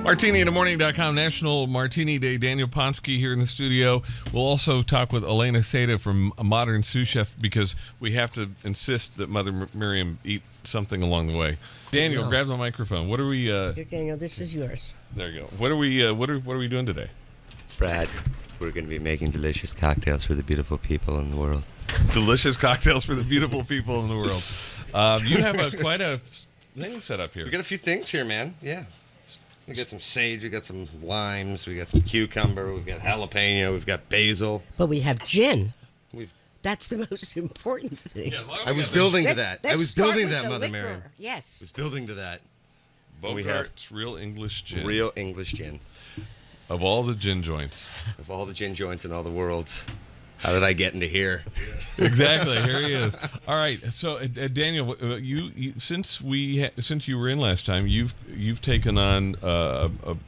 MartiniInTheMorning.com, National Martini Day. Daniel Ponsky here in the studio. We'll also talk with Elena Seda from Modern Sous Chef because we have to insist that Mother Miriam eat something along the way. Daniel, grab the microphone. What are we? Here, Daniel, this is yours. There you go. What are we? What are we doing today? Brad, we're going to be making delicious cocktails for the beautiful people in the world. Delicious cocktails for the beautiful people in the world. You have quite a thing set up here. We got a few things here, man. Yeah. We got some sage, we got some limes, we got some cucumber, we've got jalapeno, we've got basil. But we have gin. We've. That's the most important thing. Yeah, I was building to that. I was building to that, Mother liquor. Mary. Yes. I was building to that. Bogart's Real English Gin. Real English gin. Of all the gin joints. Of all the gin joints in all the worlds. How did I get into here? Exactly. Here he is. All right. So, Daniel, you since you were in last time, you've taken on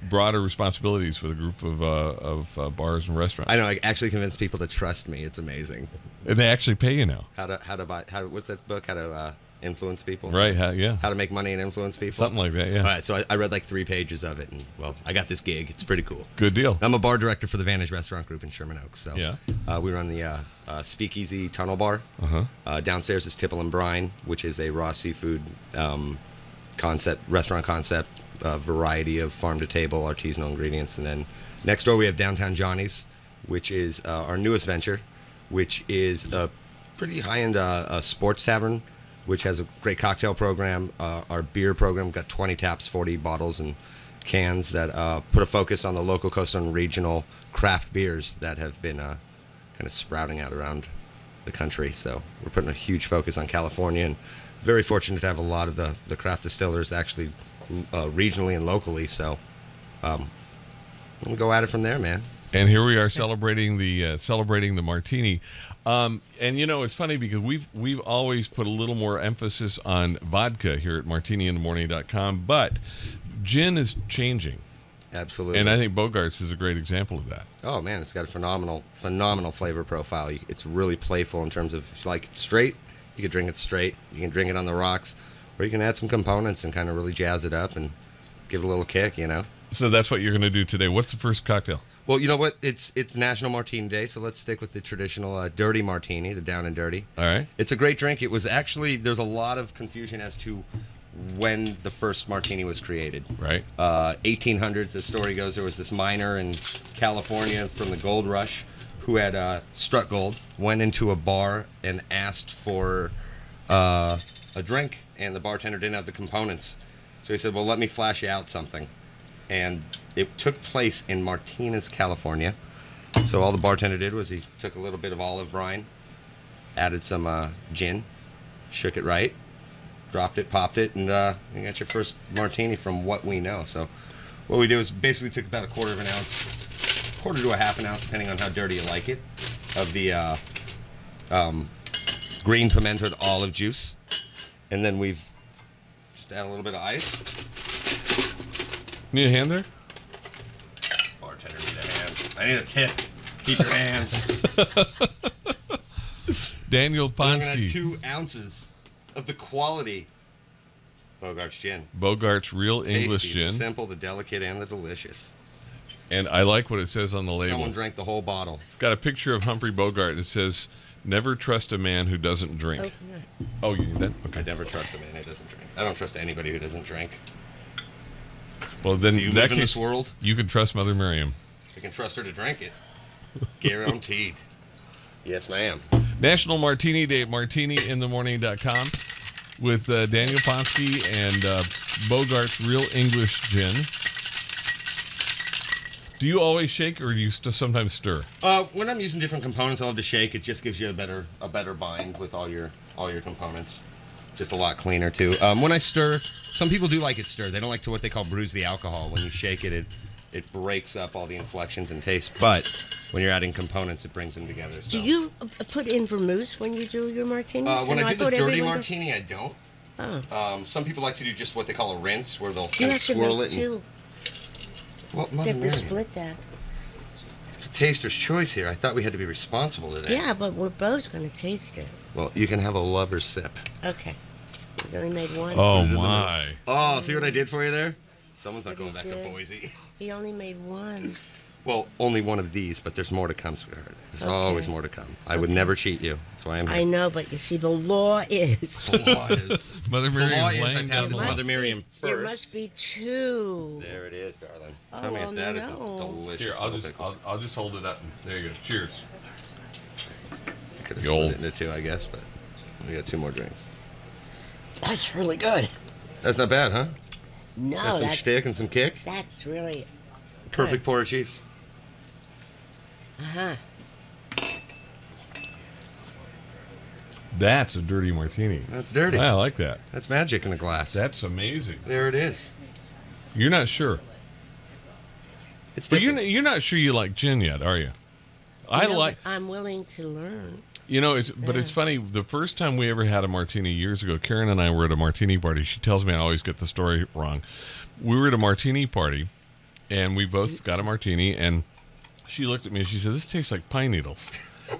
broader responsibilities for the group of bars and restaurants. I know. I actually convinced people to trust me. It's amazing. And they actually pay you now. What's that book? How to influence people. Right. How to make money and influence people. Something like that. Yeah. All right. So I read like 3 pages of it, and well, I got this gig. It's pretty cool. Good deal. I'm a bar director for the Vantage Restaurant Group in Sherman Oaks. So yeah. We run the Speakeasy Tunnel Bar. Downstairs is Tipple and Brine, which is a raw seafood restaurant concept, variety of farm to table artisanal ingredients, and then next door we have Downtown Johnny's, which is our newest venture, which is a pretty high-end sports tavern, which has a great cocktail program. Our beer program got 20 taps, 40 bottles and cans that put a focus on the local, coastal, and regional craft beers that have been kind of sprouting out around the country. So we're putting a huge focus on California, and very fortunate to have a lot of the craft distillers actually regionally and locally. So we'll go at it from there, man. And here we are celebrating the martini. And it's funny because we've always put a little more emphasis on vodka here at MartiniInTheMorning.com, but gin is changing. Absolutely. And I think Bogart's is a great example of that. Oh man, it's got a phenomenal flavor profile. It's really playful in terms of if you like it straight, you can drink it straight. You can drink it on the rocks, or you can add some components and kind of really jazz it up and give it a little kick. So that's what you're going to do today. What's the first cocktail? Well, you know what? It's National Martini Day, so let's stick with the traditional dirty martini, the down and dirty. All right. It's a great drink. It was actually, there's a lot of confusion as to when the first martini was created. Right. 1800s, the story goes, there was this miner in California from the gold rush who had struck gold, went into a bar and asked for a drink, and the bartender didn't have the components. So he said, well, let me flash you out something. And it took place in Martinez, California. So all the bartender did was he took a little bit of olive brine, added some gin, shook it right, dropped it, popped it, and you got your first martini from what we know. So what we did was basically took about a quarter to a half an ounce, depending on how dirty you like it, of the green pimented olive juice. And then we've just add a little bit of ice. Need a hand there? Bartender need a hand. I need a tip. Keep your hands. Daniel I'm gonna Ponsky. add 2 ounces of the quality Bogart's gin. Bogart's Real Tasty, English the Gin. simple, the delicate, and the delicious. And I like what it says on the label. Someone drank the whole bottle. It's got a picture of Humphrey Bogart. It says, "Never trust a man who doesn't drink." Oh, you need that? Okay. I never trust a man who doesn't drink. I don't trust anybody who doesn't drink. Well, then Do you in that live in case, this world? you can trust Mother Miriam. I can trust her to drink it. Guaranteed. Yes, ma'am. National Martini Day at MartiniInTheMorning.com with Daniel Ponsky and Bogart's Real English Gin. Do you always shake, or do you sometimes stir? When I'm using different components, I'll have to shake. It just gives you a better bind with all your components. Just a lot cleaner too. When I stir, some people do like it stirred. They don't like to what they call bruise the alcohol. When you shake it, it breaks up all the inflections and taste. But when you're adding components, it brings them together. So. Do you put in vermouth when you do your martinis? When I do the dirty martini, I don't. Oh. Some people like to do just what they call a rinse, where they'll You kind of have to swirl make it. two. Well, You have to split that. It's a taster's choice here. I thought we had to be responsible today. Yeah, but we're both going to taste it. Well, you can have a lover's sip. Okay. We only made one. Oh, my. Oh, see what I did for you there? Someone's not But going he back to did. Boise. He only made one. Well, only one of these, but there's more to come, sweetheart. There's Okay. always more to come. I would never cheat you. That's why I'm I here. know, but you see, the law is. The law is. Mother The law Miriam's is I laying pass it down to the Mother law. Miriam first. There must be two. There it is, darling. Oh, Tell me if that is a no. delicious Here, I'll little just pickle. I'll just hold it up. And there you go. Cheers. Could have The old- split it into two, I guess, but we got two more drinks. That's really good. That's not bad, huh? No, Got some shtick and some kick. that's really Perfect pour of Chiefs. Uh-huh. That's a dirty martini. That's dirty. I like that. That's magic in a glass. That's amazing. There it is. You're not sure, It's but different. you're not sure you like gin yet, are you? I No, like. but I'm willing to learn. You know, it's funny. The first time we ever had a martini years ago, Karen and I were at a martini party. She tells me I always get the story wrong. We were at a martini party, and we both got a martini. And she looked at me and she said, "This tastes like pine needles,"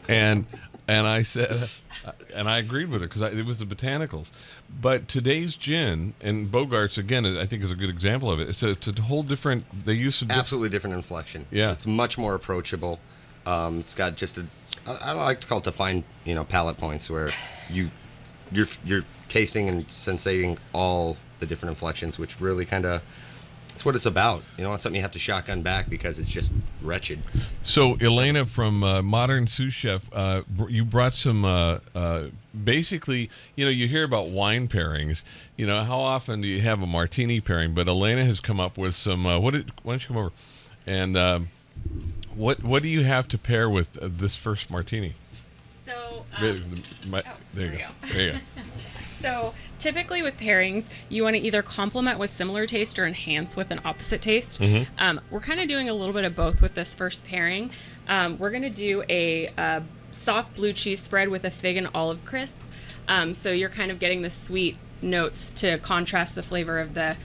and I said, and I agreed with her because it was the botanicals. But today's gin and Bogart's again, I think, is a good example of it. It's a whole different. They use some Absolutely different inflection. Yeah. It's much more approachable. It's got just I like to call it defined, palate points where you're tasting and sensating all the different inflections, which really kind of, it's what it's about. It's something you have to shotgun back because it's just wretched. So, Elena from Modern Sous Chef, you brought some, basically, you hear about wine pairings. How often do you have a martini pairing? But Elena has come up with some, why don't you come over? And what do you have to pair with this first martini? So, There you go. There you go. so typically with pairings, you want to either complement with similar taste or enhance with an opposite taste. We're kind of doing a little bit of both with this first pairing. We're going to do a soft blue cheese spread with a fig and olive crisp. So you're kind of getting the sweet notes to contrast the flavor of the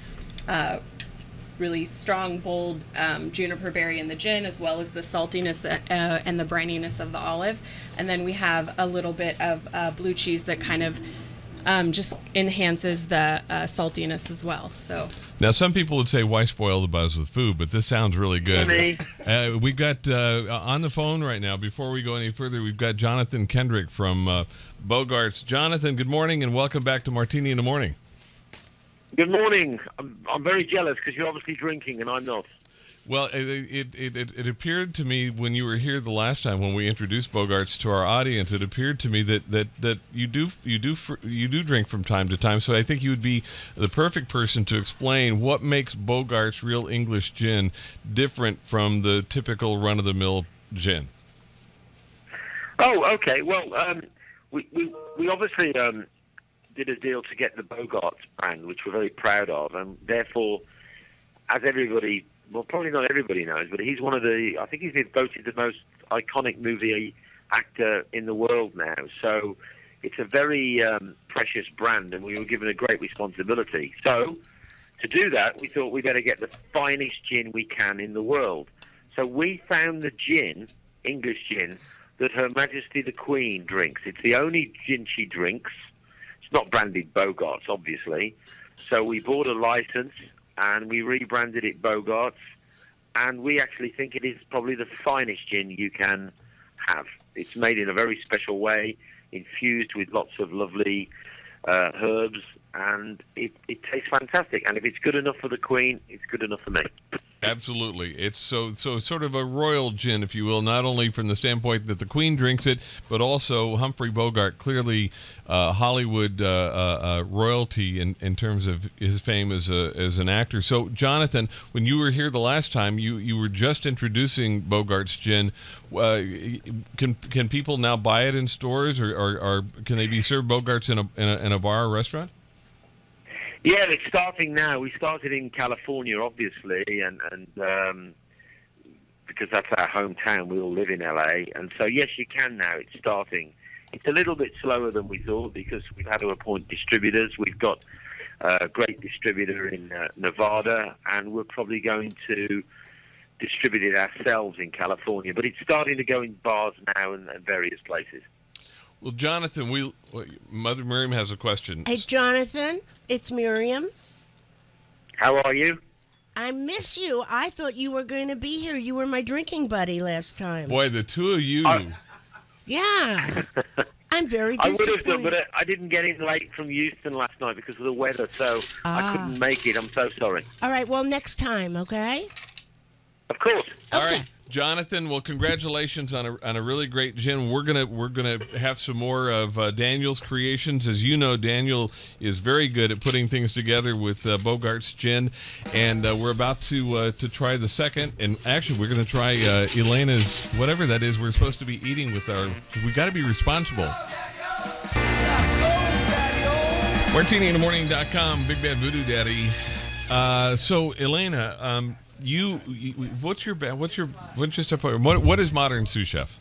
really strong, bold juniper berry in the gin, as well as the saltiness and the brininess of the olive. And then we have a little bit of blue cheese that kind of just enhances the saltiness as well. So Now, some people would say, why spoil the buzz with food? But this sounds really good. We've got on the phone right now, before we go any further, we've got Jonathan Kendrick from Bogart's. Jonathan, good morning and welcome back to Martini in the Morning. Good morning. I'm very jealous because you're obviously drinking and I'm not. Well, it appeared to me when you were here the last time when we introduced Bogart's to our audience, it appeared to me that you do drink from time to time. So I think you would be the perfect person to explain what makes Bogart's Real English Gin different from the typical run-of-the-mill gin. Oh, okay. Well, we obviously did a deal to get the Bogart brand, which we're very proud of, and therefore, as everybody, well, probably not everybody knows, but he's one of the, I think he's been voted the most iconic movie actor in the world now. So it's a very precious brand, and we were given a great responsibility. So to do that, we thought we better get the finest gin we can in the world. So we found the gin, English gin, that Her Majesty the Queen drinks. It's the only gin she drinks. It's not branded Bogart's, obviously. So we bought a license and we rebranded it Bogart's. And we actually think it is probably the finest gin you can have. It's made in a very special way, infused with lots of lovely herbs, and it tastes fantastic. And if it's good enough for the Queen, it's good enough for me. Absolutely. It's so sort of a royal gin, if you will, not only from the standpoint that the Queen drinks it, but also Humphrey Bogart, clearly Hollywood royalty in terms of his fame as an actor. So, Jonathan, when you were here the last time, you were just introducing Bogart's gin. Can people now buy it in stores, or can they be served Bogart's in a bar or restaurant? Yeah, it's starting now. We started in California, obviously, and because that's our hometown. We all live in LA, and so yes, you can now. It's starting. It's a little bit slower than we thought because we've had to appoint distributors. We've got a great distributor in Nevada, and we're probably going to distribute it ourselves in California. But it's starting to go in bars now and various places. Well, Jonathan, Mother Miriam has a question. Hey, Jonathan, it's Miriam. How are you? I miss you. I thought you were going to be here. You were my drinking buddy last time. Boy, the two of you. Yeah. I'm very I would disappointed. have done, but I didn't get in late from Houston last night because of the weather, so I couldn't make it. I'm so sorry. All right, well, next time, okay? Of course. All right, Jonathan. Well, congratulations on a really great gin. We're gonna have some more of Daniel's creations. As you know, Daniel is very good at putting things together with Bogart's gin, and we're about to try the second. And actually, we're gonna try Elena's whatever that is. We're supposed to be eating with our. We got to be responsible. MartiniInTheMorning.com, Big Bad Voodoo Daddy. So Elena, what is Modern Sous Chef?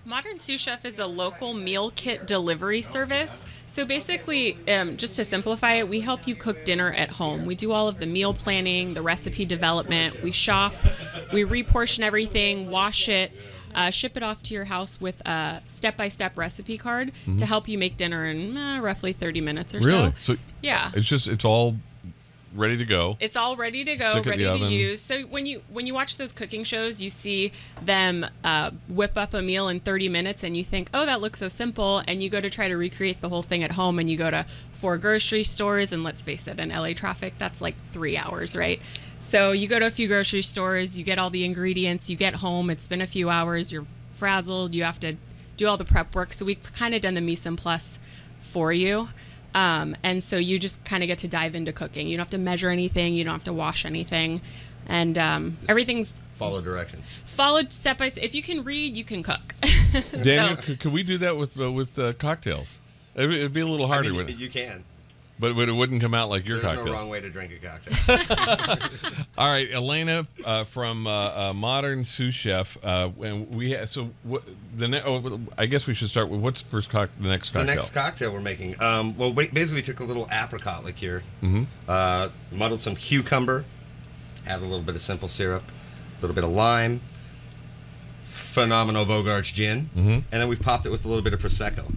Modern Sous Chef is a local meal kit delivery service. So basically, just to simplify it, we help you cook dinner at home. We do all of the meal planning, the recipe development. We shop, we reportion everything, wash it, ship it off to your house with a step-by-step recipe card to help you make dinner in roughly 30 minutes or so. Really? So yeah, it's all ready to go. It's all ready to go, Stick it in ready the to oven. use. So when you watch those cooking shows, you see them whip up a meal in 30 minutes, and you think, oh, that looks so simple. And you go to try to recreate the whole thing at home, and you go to 4 grocery stores, and let's face it, in LA traffic, that's like 3 hours, right? So you go to a few grocery stores, you get all the ingredients, you get home, it's been a few hours, you're frazzled, you have to do all the prep work. So we've kind of done the mise en place for you. And so you just kind of get to dive into cooking. You don't have to measure anything. You don't have to wash anything. And everything's Follow directions. followed step by step. If you can read, you can cook. Daniel, So- could we do that with cocktails? It'd be a little harder, wouldn't it? You can. But it wouldn't come out like your There's cocktails. no wrong way to drink a cocktail. All right, Elena from Modern Sous Chef, and I guess we should start with what's the next cocktail. The next cocktail we're making. Basically we took a little apricot liqueur, muddled some cucumber, added a little bit of simple syrup, a little bit of lime, phenomenal Bogart's gin, and then we popped it with a little bit of prosecco.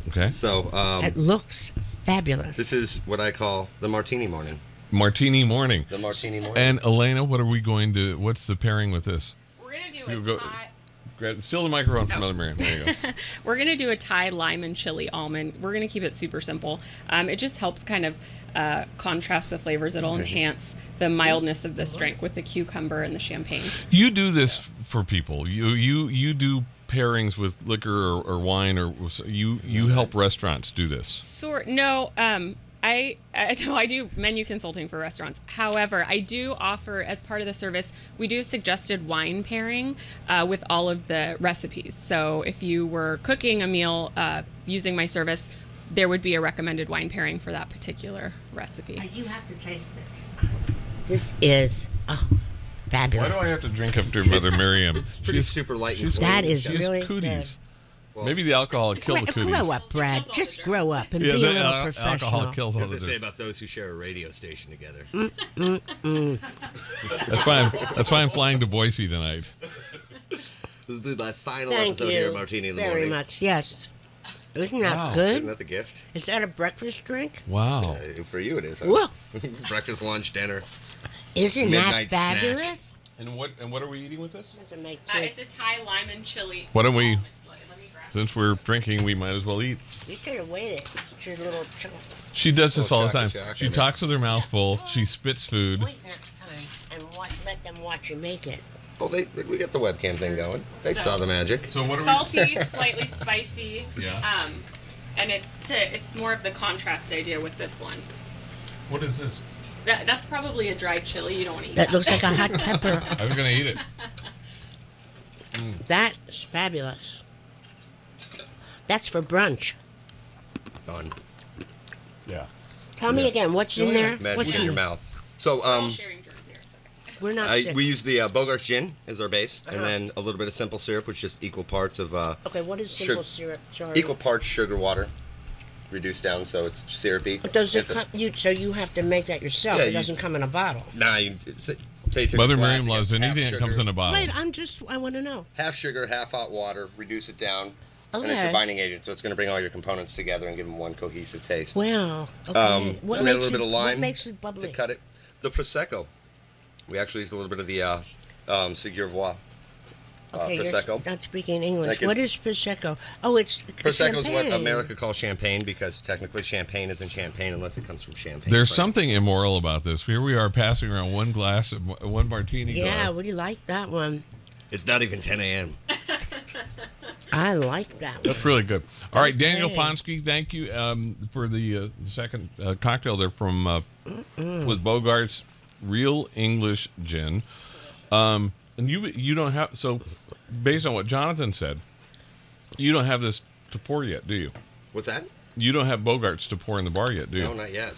Okay. So It looks fabulous. this is what I call the Martini Morning. Martini Morning. The Martini Morning. And Elena, what's the pairing with this? We're going to do You a go- Thai. Steal the microphone from Mother Miriam. There you go. We're going to do a Thai lime and chili almond. We're going to keep it super simple. It just helps kind of contrast the flavors. It'll enhance the mildness of this drink with the cucumber and the champagne. You do this for people. You do pairings with liquor or wine, or you help restaurants do this. No, I do menu consulting for restaurants. However, I do offer, as part of the service, we do suggested wine pairing with all of the recipes. So if you were cooking a meal using my service, there would be a recommended wine pairing for that particular recipe. You have to taste this. This is fabulous. Why do I have to drink after Mother Miriam? Pretty super light and That is She has really cooties. Well, Maybe the alcohol killed the cooties. Grow up, Brad. Just grow up and Yeah, be a the little professional. alcohol kills all What the they say dirt. about those who share a radio station together. That's why I'm flying to Boise tonight. This will be my final Thank episode you here at Martini in the very Morning. much. Yes. Isn't that Wow. good? Isn't that the gift? Is that a breakfast drink? Wow. For you it is. Huh? Whoa. Breakfast, lunch, dinner. Isn't Midnight that snack. fabulous? And what are we eating with this? Doesn't make It's a Thai lime and chili. Why don't we- almond. Let me grab it. Since we're drinking, we might as well eat. You could have waited. She's a little She does this all the time. chocolate. She talks with her mouth full. She spits food. wait next time and let them watch you make it. Oh, we got the webcam thing going. They saw the magic. So what are Salty, slightly spicy. Yeah. And it's more of the contrast idea with this one. What is this? That's probably a dried chili. You don't want to eat That looks like a hot pepper. I was gonna eat it. That's fabulous. That's for brunch. Done. Yeah. Tell me again, what's in there? Magic What's in your mouth. So, We're all sharing germs here. It's okay. We're not sick. we use the Bogart's gin as our base, and then a little bit of simple syrup, which is equal parts of Okay, what is simple syrup? Sorry. equal parts sugar water, reduced down so it's syrupy. Does it It's a- come, so you have to make that yourself? Yeah, It you- doesn't come in a bottle. Nah, say you took a Mother glass, Miriam you loves get half anything that comes sugar, in a bottle. Wait, I want to know. half sugar, half hot water, reduce it down, and it's Okay. your binding agent. So it's going to bring all your components together and give them one cohesive taste. Wow. Okay. And then a little bit of lime What makes it bubbly? to cut it. The prosecco. We actually use a little bit of the Sigurvois Okay, Prosecco. you're not speaking English. That What is Prosecco? Oh, it's Prosecco is what champagne. America calls champagne because technically champagne isn't champagne unless it comes from Champagne. There's France. something immoral about this. Here we are passing around one glass of one martini. Yeah, glass. we like that one. It's not even 10 a.m. I like that one. That's really good. All right, Daniel Okay. Ponsky, thank you for the second cocktail there from with Bogart's Real English Gin. And you don't have, so based on what Jonathan said, you don't have this to pour yet, do you? What's that? You don't have Bogart's to pour in the bar yet, do you? No, not yet.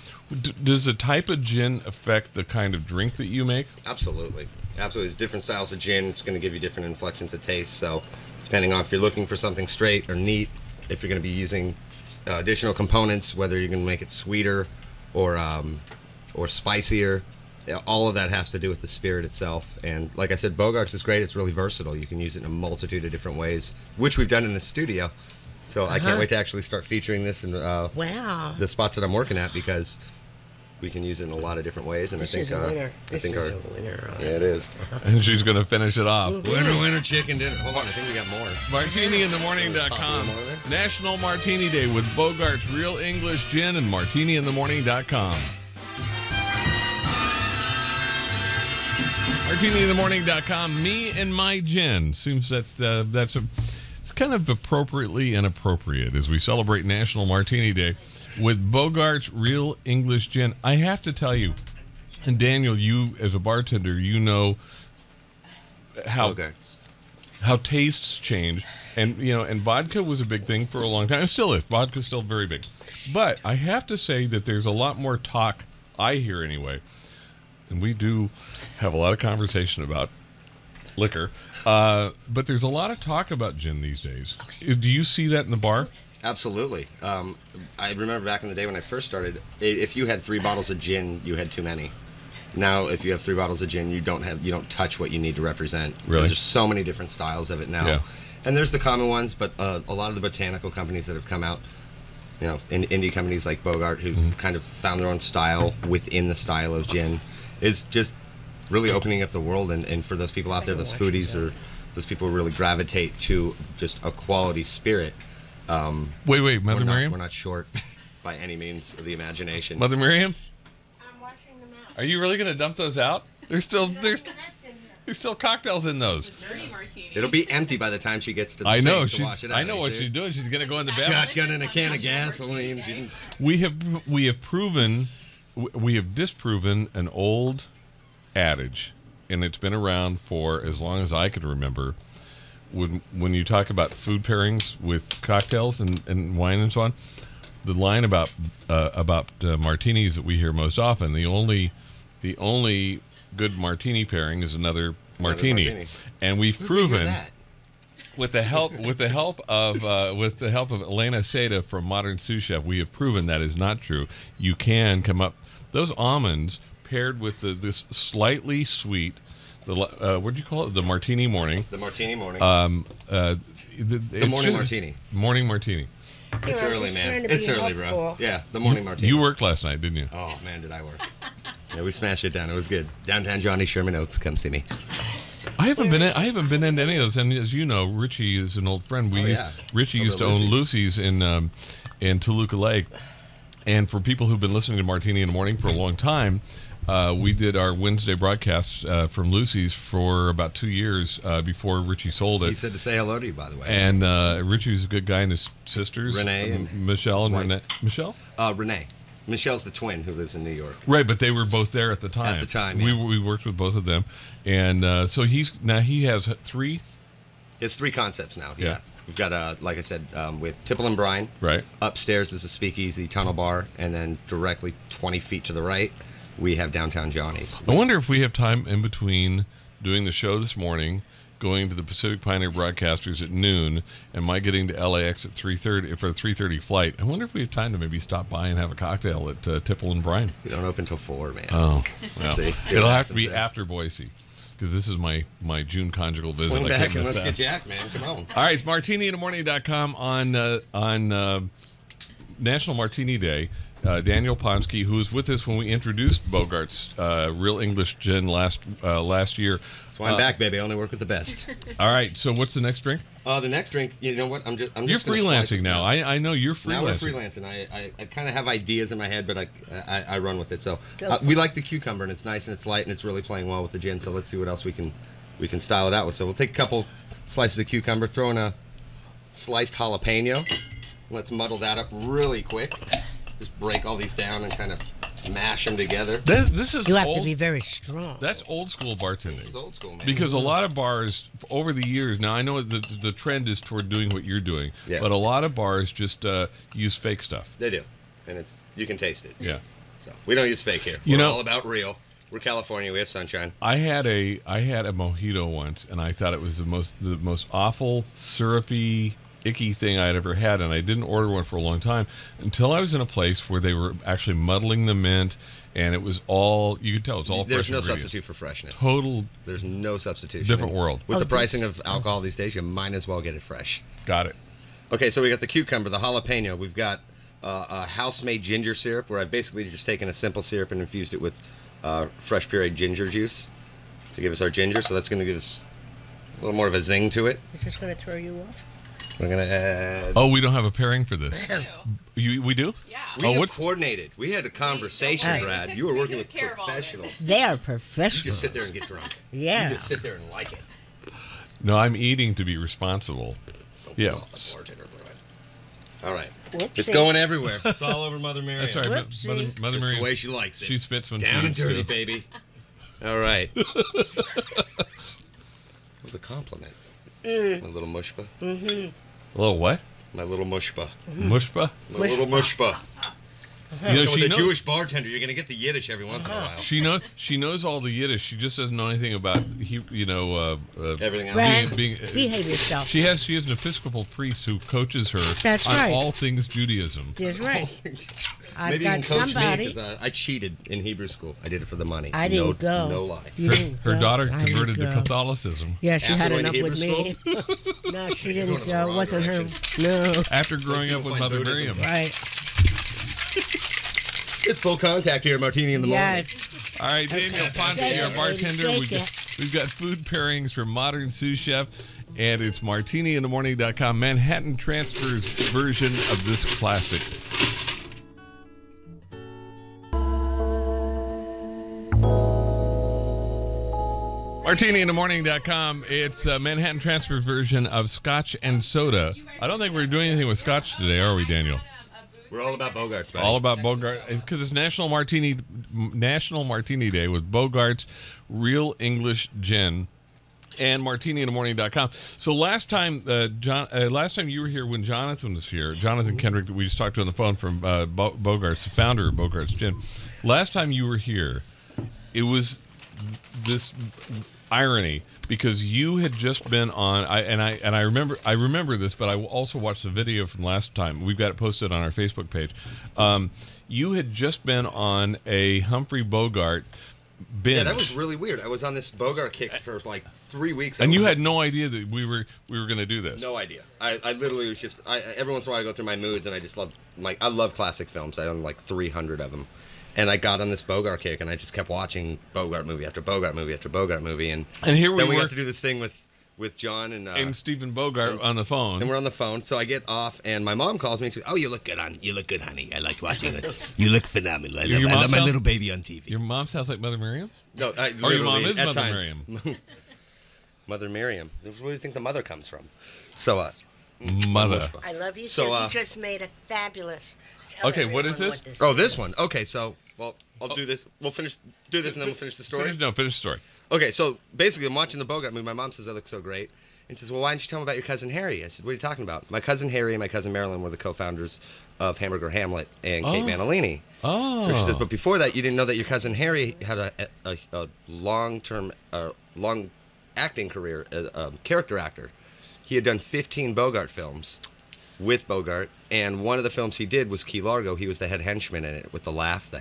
Does the type of gin affect the kind of drink that you make? Absolutely. Absolutely. There's different styles of gin. It's going to give you different inflections of taste. So depending on if you're looking for something straight or neat, if you're going to be using additional components, whether you're going to make it sweeter or spicier, all of that has to do with the spirit itself. And like I said, Bogart's is great. It's really versatile. You can use it in a multitude of different ways, which we've done in the studio. So I can't wait to actually start featuring this in Wow. the spots that I'm working at because we can use it in a lot of different ways. And This I think is a winner. I This think is our a winner. yeah, it is. And she's going to finish it off. Winner, chicken dinner. Hold on, I think we got more. MartiniInTheMorning.com. National Martini Day with Bogart's Real English Gin and MartiniInTheMorning.com. MartiniInTheMorning.com. Me and my gin. Seems that it's kind of appropriately inappropriate as we celebrate National Martini Day with Bogart's Real English Gin. I have to tell you, and Daniel, you as a bartender, you know how Bogart's. how tastes change, and and vodka was a big thing for a long time. It still is. Vodka's still very big, but I have to say that there's a lot more talk, I hear anyway, and we do have a lot of conversation about liquor, but there's a lot of talk about gin these days. Do you see that in the bar? Absolutely. I remember back in the day when I first started, if you had 3 bottles of gin, you had too many. Now, if you have 3 bottles of gin, you don't touch what you need to represent. Really? There's so many different styles of it now. Yeah. And there's the common ones, but a lot of the botanical companies that have come out, indie companies like Bogart, who kind of found their own style within the style of gin, is just really opening up the world. And for those people out there, those foodies, or those people who really gravitate to just a quality spirit. Wait, Mother Miriam? We're not short by any means of the imagination. Mother Miriam? I'm washing them out. Are you really going to dump those out? There's still cocktails in those. Dirty martini. It'll be empty by the time she gets to the I know. sink to wash it out. I know you what see? she's doing. She's going to go in the bathroom. Shotgun and a can of gasoline. She didn't- We have disproven an old adage, and it's been around for as long as I can remember. When you talk about food pairings with cocktails and wine and so on, the line about martinis that we hear most often, the only good martini pairing is another martini. And we've proven that? with the help of Elena Seda from Modern Sous Chef, we have proven that is not true. You can come up those almonds paired with this slightly sweet. What do you call it? The Martini Morning. The Martini Morning. The morning martini. Morning Martini. It's I'm early, just man. trying to be It's early, helpful. bro. Yeah, the morning martini. You worked last night, didn't you? Oh, man, did I work. Yeah, we smashed it down. It was good. Downtown Johnny, Sherman Oaks. Come see me. I haven't been into any of those. And as you know, Richie is an old friend. Richie Over used to at own Lucy's. Lucy's in Toluca Lake. And for people who've been listening to Martini in the Morning for a long time, we did our Wednesday broadcasts from Lucy's for about 2 years before Richie sold it. He said to say hello to you, by the way. And Richie's a good guy, and his sisters, Renee and Michelle and wife. Renee. Michelle? Renee. Michelle's the twin who lives in New York. Right, but they were both there at the time. At the time, yeah. We worked with both of them, and so he has 3. It's 3 concepts now. Yeah. We've got, like I said, we have Tipple and Brine. Right. Upstairs is the Speakeasy Tunnel Bar, and then directly 20 feet to the right, we have Downtown Johnny's. I wonder if we have time in between doing the show this morning, going to the Pacific Pioneer Broadcasters at noon, and my getting to LAX at 3:30 for a 3:30 flight. I wonder if we have time to maybe stop by and have a cocktail at Tipple and Brine. We don't open till 4, man. Oh, well, See it'll what have to be happens there. after Boise, because this is my June conjugal visit. Swing I back can't and miss let's that. get Jack, man. Come on. All right, it's MartiniInTheMorning.com on National Martini Day. Daniel Ponsky, who was with us when we introduced Bogart's Real English Gin last year. That's why I'm back, baby. I only work with the best. All right. So what's the next drink? The next drink, you know what? You're freelancing now. I know you're freelancing. Now we're freelancing. I kind of have ideas in my head, but I run with it. So we like the cucumber, and it's nice and it's light and it's really playing well with the gin. So let's see what else we can style it out with. So we'll take a couple slices of cucumber, throw in a sliced jalapeno. Let's muddle that up really quick. Just break all these down and kind of mash them together. This is you have to be very strong. That's old school bartending. This is old school, man. Because a lot of bars over the years, now I know the trend is toward doing what you're doing, but a lot of bars just use fake stuff. They do, and you can taste it. Yeah. So we don't use fake here. We're all about real. We're California. We have sunshine. I had a mojito once, and I thought it was the most awful, syrupy, icky thing I'd ever had, and I didn't order one for a long time until I was in a place where they were actually muddling the mint, and it was all, you could tell it's all There's fresh no ingredients. substitute for freshness. There's no substitution. Different world. With the pricing of alcohol these days, you might as well get it fresh. Got it. Okay, so we got the cucumber, the jalapeno. We've got a house-made ginger syrup, where I've basically just taken a simple syrup and infused it with fresh pureed ginger juice to give us our ginger. So that's going to give us a little more of a zing to it. Is this going to throw you off? We're going to add... Oh, we don't have a pairing for this. We do? Yeah. We have coordinated. We had a conversation, Brad. You were working with professionals. They are You professionals. just sit there and get drunk. Yeah. You just sit there and like it. No, I'm eating to be responsible. Yeah. Off the bartender, All right. Whoopsie. It's going everywhere. It's all over Mother Mary. That's right. Whoopsie. Mother Just Mary. the way she likes it. She spits when Down and food's dirty, too. baby. All right. It was a compliment. My little mushba. A little what? My little mushba. Mushba? My little mushba. You know, With a Jewish bartender, you're going to get the Yiddish every once in a while. She knows all the Yiddish. She just doesn't know anything about Everything else. Brad, being behave yourself. She has an Episcopal priest who coaches her That's on right. all things Judaism. That's right. I've Maybe you got can coach somebody. me, because I cheated in Hebrew school. I did it for the money. I didn't go. No lie. You didn't Her go. daughter I didn't converted to go. Catholicism Yeah, she After had going to enough with me. Hebrew No, she You're didn't going in the go. wrong Wasn't her. direction. No. after growing up with Find Mother Buddhism. Miriam. Right. It's full contact here, Martini in the morning. Yes. All right, Daniel Ponsky, Take our it, bartender. baby, We've take got, we've got food pairings from Modern Sous Chef, and it's martiniinthemorning.com, Manhattan Transfer's version of this classic. Martiniinthemorning.com. It's Manhattan Transfer's version of Scotch and Soda. I don't think we're doing anything with Scotch today, are we, Daniel? We're all about Bogart's, buddy. All about Bogart, because it's National Martini Day with Bogart's Real English Gin and martiniinthemorning.com. So last time you were here when Jonathan was here, Jonathan Kendrick, that we just talked to on the phone from Bogart's, the founder of Bogart's Gin. Last time you were here, it was this irony, because you had just been on, I remember this, but I also watched the video from last time. We've got it posted on our Facebook page. You had just been on a Humphrey Bogart binge. Yeah, that was really weird. I was on this Bogart kick for like 3 weeks. And you had no idea that we were going to do this. No idea. I literally was just, every once in a while I go through my moods, and I just love, I love classic films. I own like 300 of them. And I got on this Bogart kick, and I just kept watching Bogart movie after Bogart movie after Bogart movie. And here then we got to do this thing with John and Stephen Bogart on the phone. And we're on the phone, so I get off, and my mom calls me and she goes, "Oh, you look good, honey. I liked watching it. You look phenomenal. I love my little baby on TV." Your mom sounds like Mother Miriam? No, or your mom is at Mother times. Miriam? Mother Miriam. Where do you think the mother comes from? So, Mother. I love you, So, so you just made a fabulous. Okay, what is this? Oh, this one. Okay, so, well, I'll do this. We'll do this, and then we'll finish the story. Finish the story. Okay, so basically, I'm watching the Bogart movie. My mom says I look so great. And she says, "Well, why didn't you tell me about your cousin Harry?" I said, "What are you talking about?" My cousin Harry and my cousin Marilyn were the co-founders of Hamburger Hamlet and Kate Manalini. Oh. So she says, "But before that, you didn't know that your cousin Harry had a long acting career, character actor. He had done 15 Bogart films with Bogart. And one of the films he did was Key Largo. He was the head henchman in it with the laugh.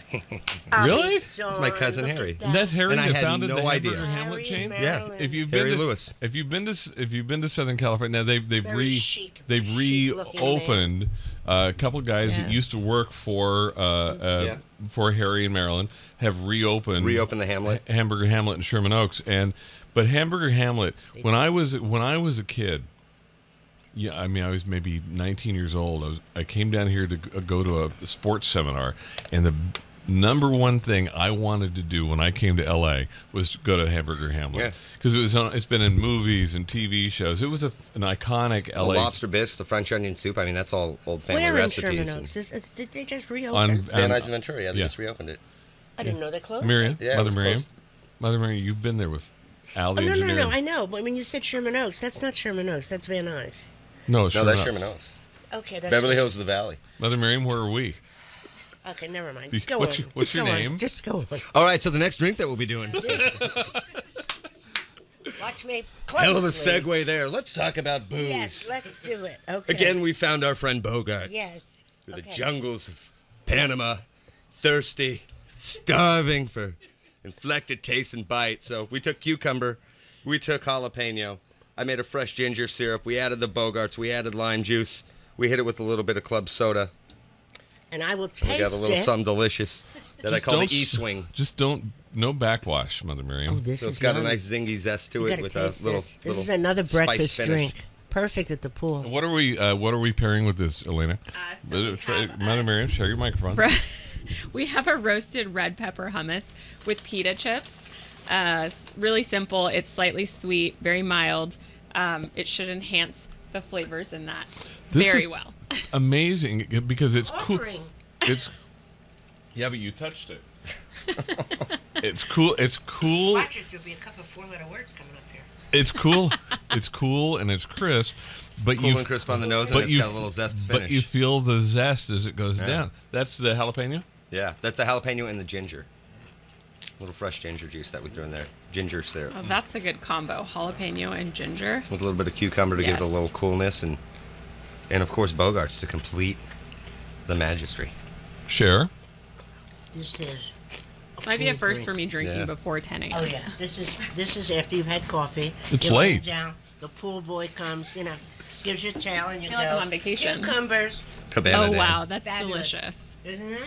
Really? That's my cousin Harry. That's Harry And I that had founded no the idea. Hamburger Hamlet chain. Yeah. If you've Harry been to, Lewis. if you've been to Southern California, now they've Very chic looking reopened a couple guys that used to work for Harry and Marilyn have reopened the Hamlet. Hamburger Hamlet in Sherman Oaks, but Hamburger Hamlet when I was a kid. Yeah, I mean, I was maybe 19 years old. I came down here to go to a sports seminar, and the number one thing I wanted to do when I came to L.A. was to go to Hamburger Hamlet because it's been in movies and TV shows. It was an iconic L.A. The lobster bisque, the French onion soup. I mean, that's all old family Where recipes. in Sherman Oaks? Did they just reopen? Van Nuys and Ventura. Yeah, they just reopened it. I didn't know they closed. Miriam, it. Yeah, Mother it was Miriam, close. Mother Miriam, you've been there with Al the Oh, engineer. no, I know. But when you said Sherman Oaks, that's not Sherman Oaks. That's Van Nuys. No, No, that's Sherman Oaks. Okay, that's Beverly Hills of the Valley. Mother Miriam, where are we? Okay, never mind. The- Go what's on. your- what's your Go on. name? Just go on. All right, so the next drink that we'll be doing. Watch me closely. Hell of a segue there. Let's talk about booze. Yes, let's do it. Okay. Again, we found our friend Bogart. Yes. Through the Okay. jungles of Panama, thirsty, starving for inflected taste and bite. So we took cucumber, we took jalapeno. I made a fresh ginger syrup. We added the Bogarts. We added lime juice. We hit it with a little bit of club soda. And I will We taste got a little it. something delicious that I call the Don't s- E-swing. Just no backwash, Mother Miriam. Oh, this So is it's got a yummy. nice zingy zest to You it gotta with a taste little. this. little This is another spice breakfast finish. drink. Perfect at the pool. What are we pairing with this, Elena? So we have, Mother Miriam, share your microphone. we have a roasted red pepper hummus with pita chips. Really simple. It's slightly sweet, very mild. It should enhance the flavors in that This very is well. Amazing because it's cool. Offering. It's yeah, but you touched it. It's cool. It's cool. Watch it. There'll be a couple of four-letter words coming up here. It's cool. It's cool and it's crisp. But Cool you and crisp on the nose, and it's got a little zest finish. But you feel the zest as it goes down. That's the jalapeno. Yeah, that's the jalapeno and the ginger. A little fresh ginger juice that we threw in there. Ginger syrup. Oh, that's a good combo. Jalapeno and ginger. With a little bit of cucumber to give it a Yes. little coolness, and of course Bogarts to complete the magistry. Share. This is. Might be a cool first drink. for me drinking Yeah. before 10 a.m. Oh yeah. This is after you've had coffee. It's you lay late. Down. The pool boy comes. Gives you a towel and you feel go. like I'm on vacation. Cucumbers. Cabana Oh, Day. wow. That's Fabulous. delicious. Isn't it?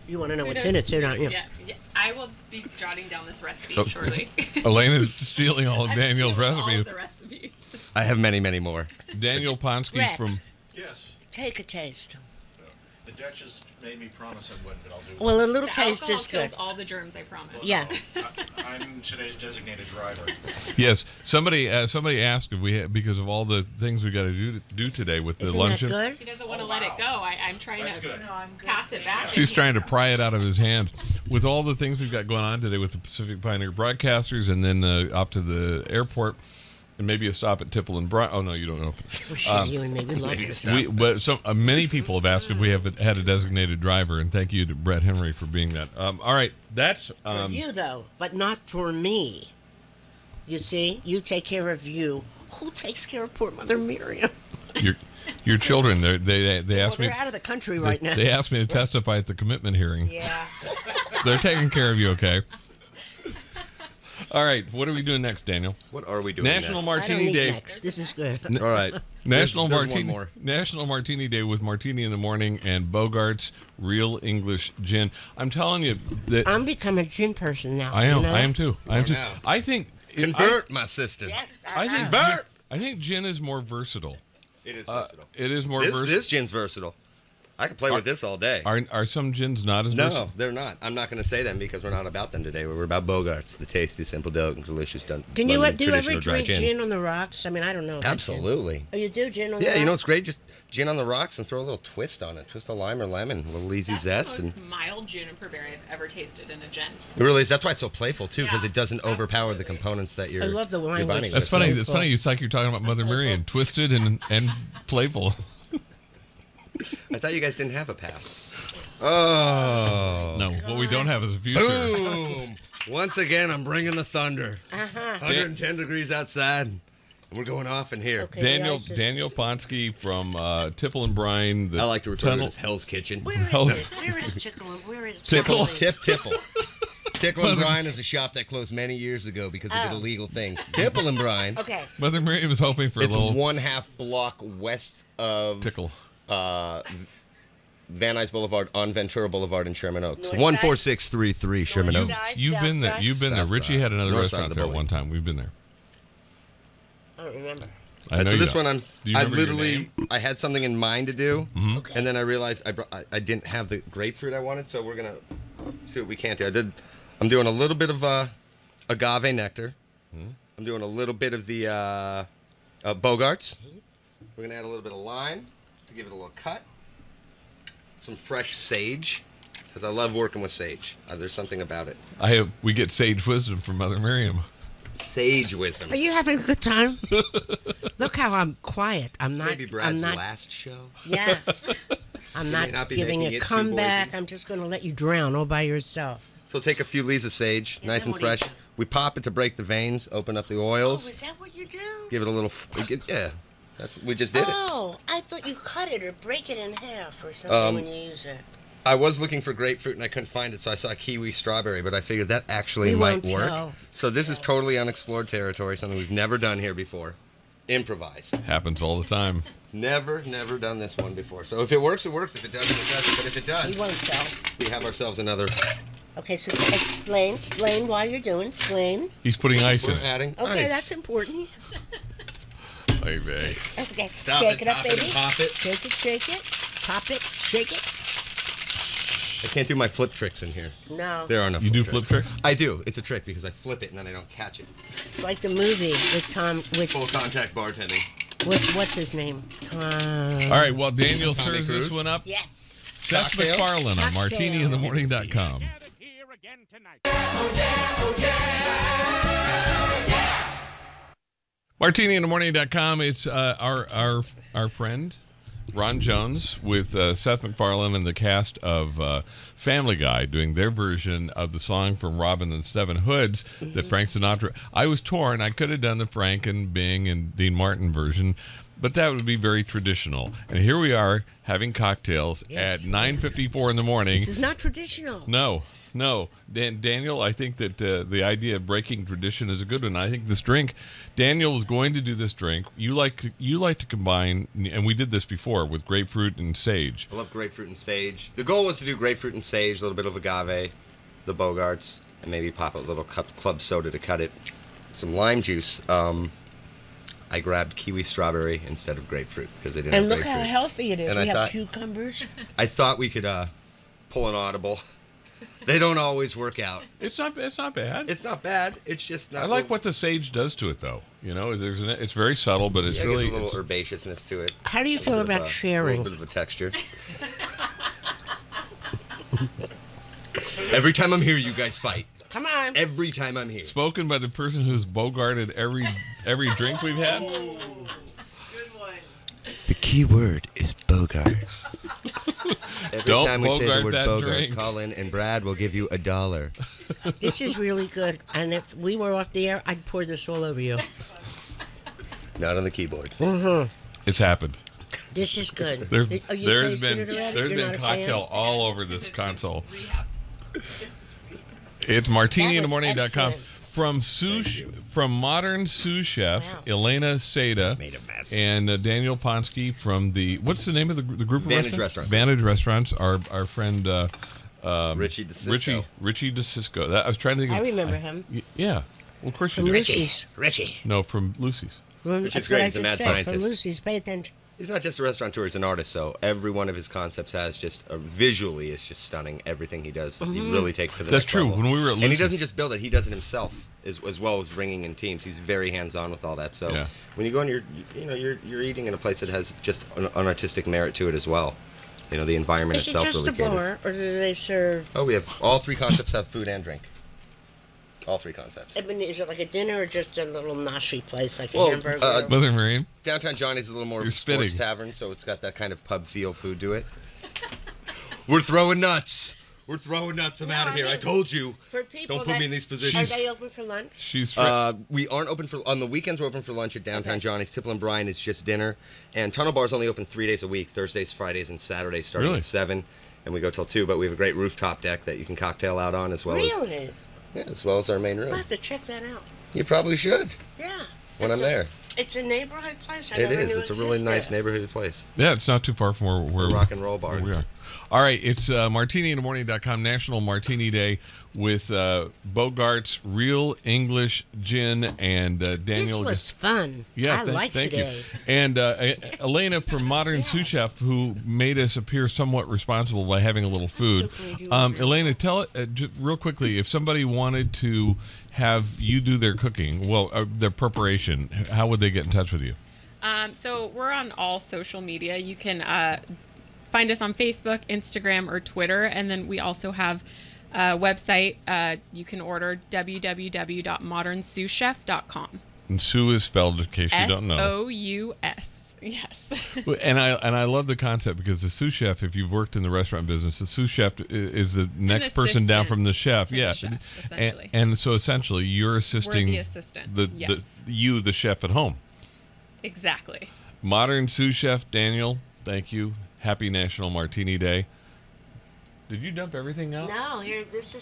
You want to know Who what's knows? in it too, don't you? Yeah, I will be jotting down this recipe Oh. shortly. Elena's stealing all of I'm Daniel's stealing all recipes. of the recipes. I have many, many more. Daniel Ponsky's Brett. from. Yes. Take a taste. The Duchess made me promise I wouldn't, but I'll do it. Well, a little The taste alcohol is kills good. all the germs, I promise. Yeah. I'm today's designated driver. Yes, somebody asked if we had, because of all the things we got to do today with the Isn't luncheon. He that good? doesn't want to Oh, let it wow. go. I'm trying That's to good. pass it back. She's trying to pry it out of his hand. With all the things we've got going on today with the Pacific Pioneer Broadcasters, and then off to the airport, and maybe a stop at Tipple and Bryant. Oh no, you don't know. Well, shit, you and me, we love this stuff. But many people have asked if we have had a designated driver, and thank you to Brett Henry for being that. All right, that's For you, though, but not for me. You see? You take care of you. Who takes care of poor Mother Miriam? your children. They Well, asked me. they're out of the country right now. They asked me to testify at the commitment hearing. Yeah. They're taking care of you, okay? All right, what are we doing next, Daniel? What are we doing National next? I don't Martini need Day. next. This is good. All right. National There's Martini. one more. National Martini Day with Martini in the Morning and Bogart's Real English Gin. I'm telling you that I'm becoming a gin person now. I am. you know? I am too. I am too. now. I think Convert, my sister. Yeah, I think. Bert! I think gin is more versatile. It is versatile. It is more This versatile. gin's versatile. I could play with this all day. Are some gins not as versatile? No, they're not. I'm not going to say them because we're not about them today. We're about Bogarts, the tasty, simple, delicate, delicious, Can you London do you ever traditional dry drink gin on the rocks? I mean, I don't know. if that's gin. Absolutely. Oh, you do gin on the Yeah, rocks? you know what's great? Just gin on the rocks and throw a little twist on it. Twist of lime or lemon, a little easy That's zest. the And most mild juniper berry I've ever tasted in a gin. it really is. That's why it's so playful, too, because Yeah, it doesn't overpower the absolutely. components that you're I love the you're language. binding That's with. funny. So It's cool. funny. It's like you're talking about Mother Marian, twisted and playful. I thought you guys didn't have a pass. Oh. No, what we don't have is a future. Boom! Once again, I'm bringing the thunder. 110 degrees outside. We're going off in here. Okay, Daniel Ponsky from Tipple and Brine. I like to refer to it as Hell's Kitchen. Where is it? Where is Tickle? Where is Tipple. Tickle and Brine is a shop that closed many years ago because it did illegal things. Tipple and Brine. Okay. Mother Miriam was hoping for It's a little 1/2 block west of tickle. Van Nuys Boulevard on Ventura Boulevard in Sherman Oaks. North 14633 Sherman North Oaks. side? You've been there. South You've been there. South Richie side. had another North side restaurant of the there at one building. time. We've been there. I don't remember. I know So you this don't. one, Do you I remember your literally, name? I had something in mind to do, Okay. and then I realized I didn't have the grapefruit I wanted, so we're gonna see what we can do. I'm doing a little bit of agave nectar. I'm doing a little bit of the Bogarts. We're gonna add a little bit of lime to give it a little cut. Some fresh sage, because I love working with sage. There's something about it. We get sage wisdom from Mother Miriam. Sage wisdom. Are you having a good time? Look how I'm quiet. I'm not. Maybe Brad's I'm not. last show. Yeah. I'm may not, not be giving making a it too comeback. Boise. I'm just going to let you drown all by yourself. So take a few leaves of sage, And nice then and what do you fresh. do? We pop it to break the veins, open up the Oh, oils, is that what you do? give it a little. Yeah, we just did it. Oh, I thought you cut it or break it in half or something when you use it. I was looking for grapefruit and I couldn't find it, so I saw kiwi strawberry, but I figured that actually We might won't work. tell. So this is totally unexplored territory, something we've never done here before. Improvised. Happens all the time. Never done this one before. So if it works, it works. If it doesn't, it doesn't. But if it We does, won't tell. we have ourselves another. Okay, so explain why you're doing. Explain. He's putting ice in We're it. adding Okay, ice. that's important. Baby. Okay, Stop shake it, it up, top it, baby. and pop it. Shake it. Pop it, shake it. I can't do my flip tricks in here. No. There are no You do flip tricks? I do. It's a trick because I flip it and then I don't catch it. Like the movie with Full contact bartending. what's his name? All right, while Daniel Tommy serves this Cruise? one up, Yes. Seth Cocktail? MacFarlane on Cocktail. martiniinthemorning.com. Martiniinthemorning.com. It's our friend Ron Jones with Seth MacFarlane and the cast of Family Guy doing their version of the song from Robin and the Seven Hoods that Frank Sinatra. I was torn. I could have done the Frank and Bing and Dean Martin version, but that would be very traditional. And here we are having cocktails Yes. at 9:54 in the morning. This is not traditional. No. Daniel, I think that the idea of breaking tradition is a good one. I think this drink, Daniel was going to do this drink. You like to combine, and we did this before with grapefruit and sage. I love grapefruit and sage. The goal was to do grapefruit and sage, a little bit of agave, the Bogarts, and maybe pop a little club soda to cut it. Some lime juice. I grabbed kiwi strawberry instead of grapefruit because they didn't And have look how grapefruit. healthy it is. And We I have thought- cucumbers. I thought we could pull an audible. They don't always work out. It's not bad. It's not bad. It's just not. I like what the sage does to it, though. You know, it's very subtle, but it's Yeah, really there's a little herbaceousness to it. How do you feel A bit of about a sharing? little bit of a texture. Every time I'm here, you guys fight. Come on. Every time I'm here. spoken by the person who's bogarted every drink we've had. The key word is Bogart. Every Don't time we say the Bogart word that Bogart, drink. call in and Brad will give you $1. This is really good. And if we were off the air, I'd pour this all over you. Not on the keyboard. It's happened. This is good. There, Oh, you there's tasted been it already? there's You're been not a cocktail fan? all over this console. It's That martiniinthemorning.com. was excellent. From modern sous chef Wow. Elena Seda Made a mess. and Daniel Ponsky from what's the name of the group of Vantage restaurants? Restaurant. Vantage Restaurants. Our friend Richie DeSisco. Richie DeSisco. I was trying to think. I of, remember him. Yeah, well, of course you From do. Lucy's. Richie. No, from Lucy's. Which is That's what great. I He's a just mad said. From scientist. Lucy's. Pay attention. He's not just a restaurateur, he's an artist, so every one of his concepts has just, visually is just stunning. Everything he does, he really takes to the That's next true. level. When we were at And he Lucy's- doesn't just build it, he does it himself, as well as bringing in teams. He's very hands-on with all that, so Yeah. when you go and you're eating in a place that has just an artistic merit to it as well. You know, the environment Is it itself just really a caters. bar, or do they serve? Oh, we have, all three concepts have food and drink. All three concepts. I mean, is it like a dinner or just a little nashi place, like a Well, hamburger? Mother Marion. Downtown Johnny's is a little more of You're a sports spitting. tavern, so it's got that kind of pub feel food to it. We're throwing nuts. We're throwing nuts. I'm No, out of I here. I mean, told you. For people Don't put that, me in these Are positions. they open for lunch? She's We aren't open on the weekends. We're open for lunch at Downtown Johnny's. Tipple and Bryan is just dinner. And Tunnel Bar's only open 3 days a week, Thursdays, Fridays, and Saturdays, starting Really? at 7. And we go till 2, but we have a great rooftop deck that you can cocktail out on as well Really? as our main I'll room. have to check that out. You probably should Yeah. when I'm there. It's a neighborhood place. I It never is. knew It's a it really nice existed. neighborhood place. Yeah, it's not too far from where Rock and roll bar. we are. All right, it's martiniinthemorning.com National Martini Day with Bogart's Real English Gin and Daniel. This was fun. Yeah, I like thank today. you. And Elena from Modern Sous Chef, who made us appear somewhat responsible by having a little food. so glad you were here. Elena, tell it real quickly, if somebody wanted to have you do their cooking, their preparation, how would they get in touch with you? So we're on all social media. You can find us on Facebook, Instagram, or Twitter. And then we also have a website. You can order www.modernsouschef.com. And Sue is spelled, in case you don't know. Sous. Yes. And I love the concept because the sous chef, if you've worked in the restaurant business, the sous chef is the next person down from the chef. to the Yeah. chef, essentially. And so essentially you're assisting We're the assistant. Yes. the chef at home. Exactly. Modern Sous Chef Daniel, thank you. Happy National Martini Day. Did you dump everything out? No, here it is.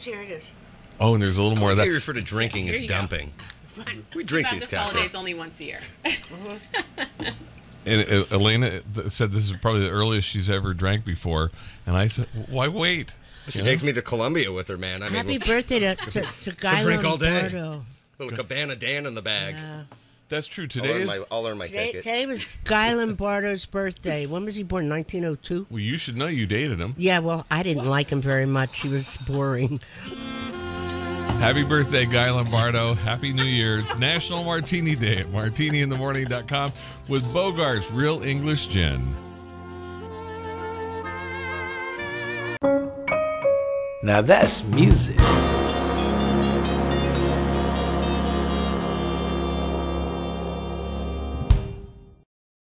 Oh, and there's a little more of They that. refer to drinking Here as you go. dumping. We drink About these this holidays cocktails. only once a year. And Elena said this is probably the earliest she's ever drank before. And I said, why wait? She takes me to Colombia with her, man. I mean, Happy birthday to Guy drink all day. Lombardo. little Cabana Dan in the bag. That's true. Today I'll earn my ticket. Today was Guy Lombardo's birthday. When was he born? 1902? well, you should know you dated him. Yeah, well, I didn't like him very much. He was boring. Happy birthday, Guy Lombardo. Happy New Year. It's National Martini Day at martiniinthemorning.com with Bogart's Real English Gin. Now that's music.